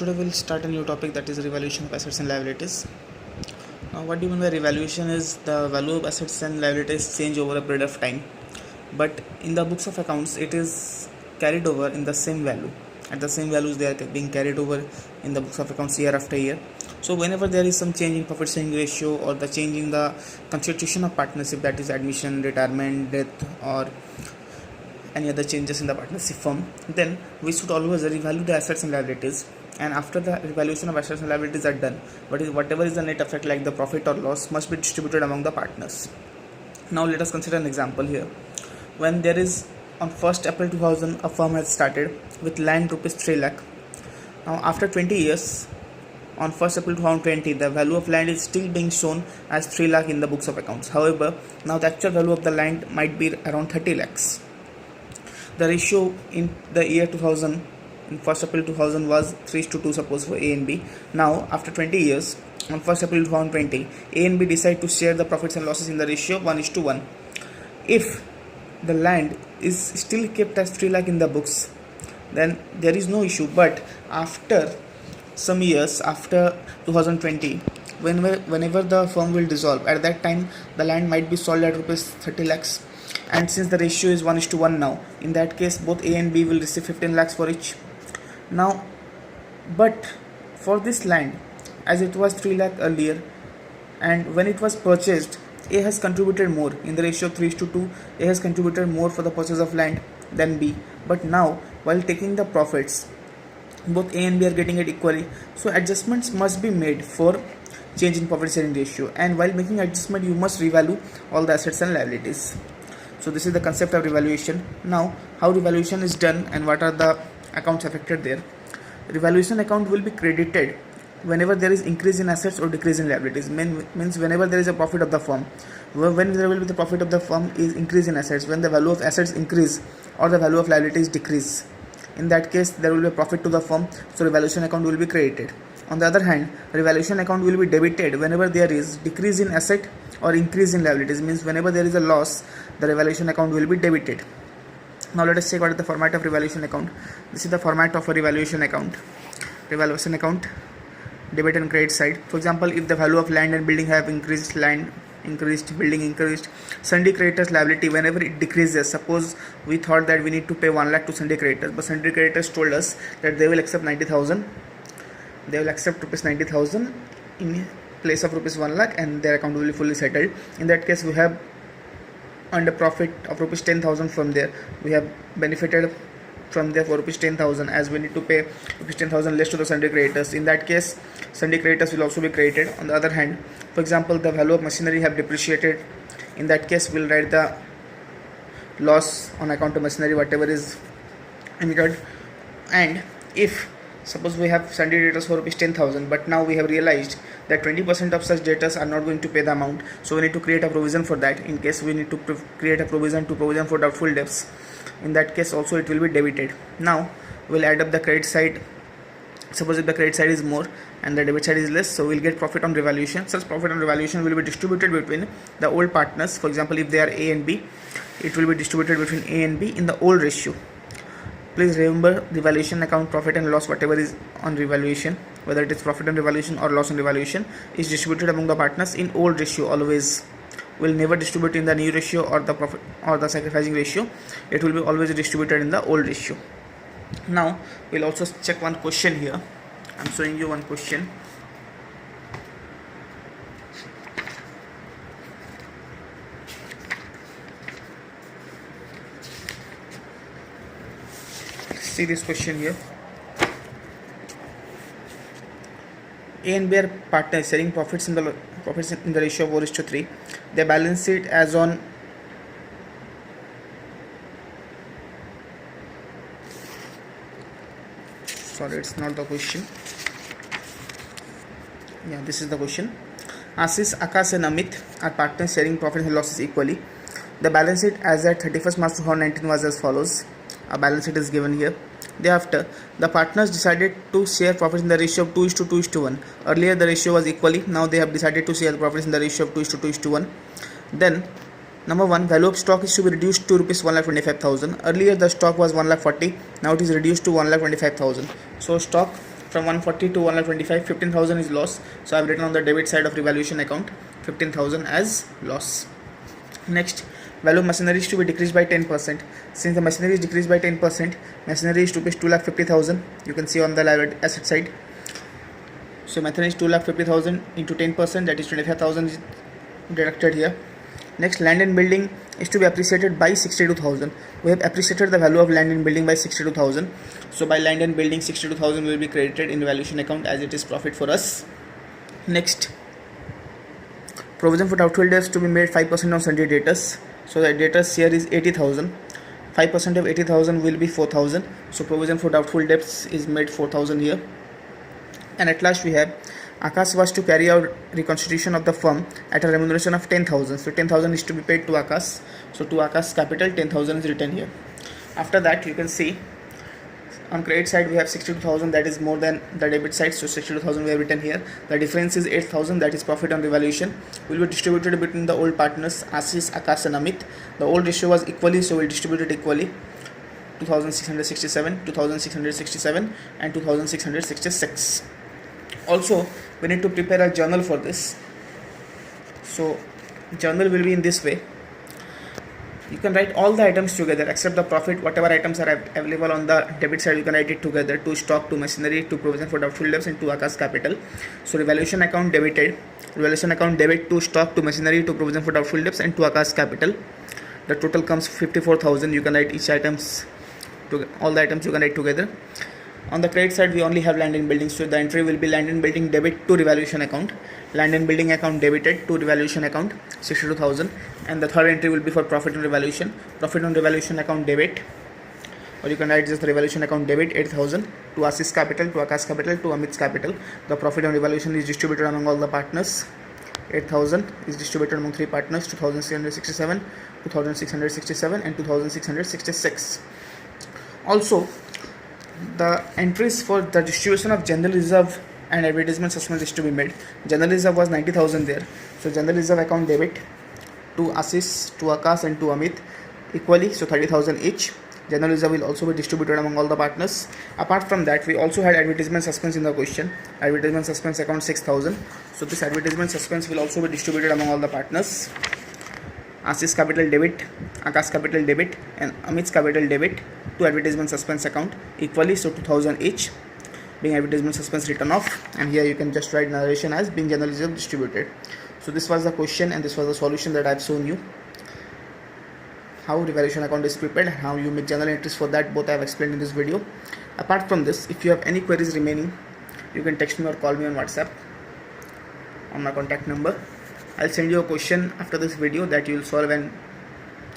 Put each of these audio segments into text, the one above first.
Today we'll start a new topic, that is revaluation of assets and liabilities. Now, what do you mean by revaluation is the value of assets and liabilities change over a period of time, but in the books of accounts it is carried over in the same value. At the same values they are being carried over in the books of accounts year after year. So whenever there is some change in profit sharing ratio or the change in the constitution of partnership, that is admission, retirement, death, or any other changes in the partnership firm, then we should always revalue the assets and liabilities. And after the revaluation of assets and liabilities are done, whatever is the net effect, like the profit or loss, must be distributed among the partners. Now let us consider an example here. When there is on 1st April 2000 a firm has started with land rupees 3 lakh. Now after 20 years, on 1st April 2020, the value of land is still being shown as 3 lakh in the books of accounts. However, now the actual value of the land might be around 30 lakhs. The ratio in the year 2000, in 1st April 2000, was 3:2, suppose, for A and B. Now after 20 years, on 1st April 2020, A and B decide to share the profits and losses in the ratio 1:1. If the land is still kept as 3 lakh in the books, then there is no issue. But after some years, after 2020, whenever the firm will dissolve, at that time the land might be sold at rupees 30 lakhs. And since the ratio is 1:1 now, in that case both A and B will receive 15 lakhs for each. Now, but for this land, as it was 3 lakh earlier, and when it was purchased, A has contributed more in the ratio of 3:2. A has contributed more for the purchase of land than B. But now, while taking the profits, both A and B are getting it equally. So adjustments must be made for change in profit sharing ratio. And while making adjustment, you must revalue all the assets and liabilities. So this is the concept of revaluation. Now, how revaluation is done and what are the accounts affected there. Revaluation account will be credited whenever there is increase in assets or decrease in liabilities. Means whenever there is a profit of the firm. When there will be the profit of the firm is increase in assets, when the value of assets increase or the value of liabilities decrease. In that case, there will be a profit to the firm, so revaluation account will be credited. On the other hand, revaluation account will be debited whenever there is decrease in asset or increase in liabilities. Means whenever there is a loss, the revaluation account will be debited. Now let us check what is the format of revaluation account. This is the format of a revaluation account. Revaluation account, debit and credit side. For example, if the value of land and building have increased, land increased, building increased, sundry creditors liability, whenever it decreases, suppose we thought that we need to pay 1 lakh to sundry creditors, but sundry creditors told us that they will accept 90,000. They will accept rupees 90,000 in place of rupees 1 lakh, and their account will be fully settled. In that case, we have earned a profit of rupees 10,000 from there. We have benefited from there for rupees 10,000, as we need to pay rupees 10,000 less to the sundry creditors. In that case, sundry creditors will also be credited. On the other hand, for example, the value of machinery have depreciated. In that case, we'll write the loss on account of machinery, whatever is incurred. And if suppose we have sundry creditors for rupees 10,000, but now we have realized that 20% of such debtors are not going to pay the amount, so we need to create a provision for that. In case we need to create a provision for doubtful debts, in that case also it will be debited. Now we'll add up the credit side. Suppose if the credit side is more and the debit side is less, so we'll get profit on revaluation. Such profit on revaluation will be distributed between the old partners. For example, if they are A and B, it will be distributed between A and B in the old ratio. Please remember, the revaluation account, profit and loss, whatever is on revaluation, whether it is profit on revaluation or loss on revaluation, is distributed among the partners in old ratio always. Will never distribute in the new ratio or the profit or the sacrificing ratio. It will be always distributed in the old ratio. Now we'll also check one question here. I'm showing you one question. See this question here. A and B are partners sharing profits in the ratio of 4:3. They balance it as on sorry, it's not the question. Yeah, this is the question. Ashish, Akash and Amit are partners sharing profits and losses equally. The balance sheet as at 31st March 2019 was as follows. A balance sheet is given here. Thereafter, the partners decided to share profits in the ratio of 2:2:1. Earlier the ratio was equally. Now they have decided to share the profits in the ratio of 2:2:1. Then, number 1, value of stock is to be reduced to rupees 1,25,000. Earlier the stock was 1,40,000. Now it is reduced to 1,25,000. So stock from 140 to 125, 15,000 is loss. So I've written on the debit side of revaluation account 15,000 as loss. Next, value of machinery is to be decreased by 10%. Since the machinery is decreased by 10%, machinery is rupees 2,50,000. You can see on the liability asset side. So machinery is 2,50,000 into 10%, that is 25,000 is deducted here. Next, land and building is to be appreciated by 62,000. We have appreciated the value of land and building by 62,000. So by land and building, 62,000 will be credited in valuation account as it is profit for us. Next, provision for doubtful debts to be made 5% on sundry debtors. So the debtors here is 80,000. 5% of 80,000 will be 4,000. So provision for doubtful debts is made 4,000 here. And at last we have Akash was to carry out reconstitution of the firm at a remuneration of 10,000. So 10,000 is to be paid to Akash. So to Akash capital 10,000 is written here. After that you can see on credit side we have 62,000, that is more than the debit side. So 62,000 we have written here. The difference is 8,000, that is profit on revaluation. Will be distributed between the old partners Ashish, Akash and Amit. The old ratio was equally, so we'll distribute it equally. 2,667, 2,667 and 2,666. Also, we need to prepare a journal for this. So journal will be in this way. You can write all the items together except the profit. Whatever items are available on the debit side, you can write it together: to stock, to machinery, to provision for doubtful debts and to Akash capital. So revaluation account debited, revaluation account debit to stock, to machinery, to provision for doubtful debts and to Akash capital. The total comes 54,000. You can write each items to all the items you can write together. On the credit side we only have land and building, so the entry will be land and building debit to revaluation account, land and building account debited to revaluation account 62,000, and the third entry will be for profit on revaluation, profit on revaluation account debit, or you can write just the revaluation account debit 8,000 to Ashish capital, to Akash capital, to Amit's capital. The profit on revaluation is distributed among all the partners. 8,000 is distributed among three partners: 2,667, 2,667 and 2,666. Also, the entries for the distribution of general reserve and advertisement suspense is to be made. General reserve was 90,000 there. So general reserve account debit to Ashish, to Akash and to Amit equally, so 30,000 each. General reserve will also be distributed among all the partners. Apart from that, we also had advertisement suspense in the question. Advertisement suspense account 6,000. So this advertisement suspense will also be distributed among all the partners. Ashish capital debit, Akash capital debit and Amit's capital debit to advertisement suspense account equally, so 2,000 each, being advertisement suspense written off. And here you can just write narration as being general reserve distributed. So this was the question and this was the solution that I have shown you. How revaluation account is prepared and how you make journal entries for that, both I have explained in this video. Apart from this, if you have any queries remaining, you can text me or call me on WhatsApp on my contact number. I'll send you a question after this video that you will solve and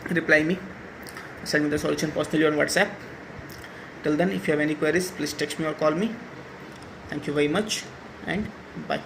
reply me. Send me the solution personally on WhatsApp. Till then, if you have any queries, please text me or call me. Thank you very much and bye.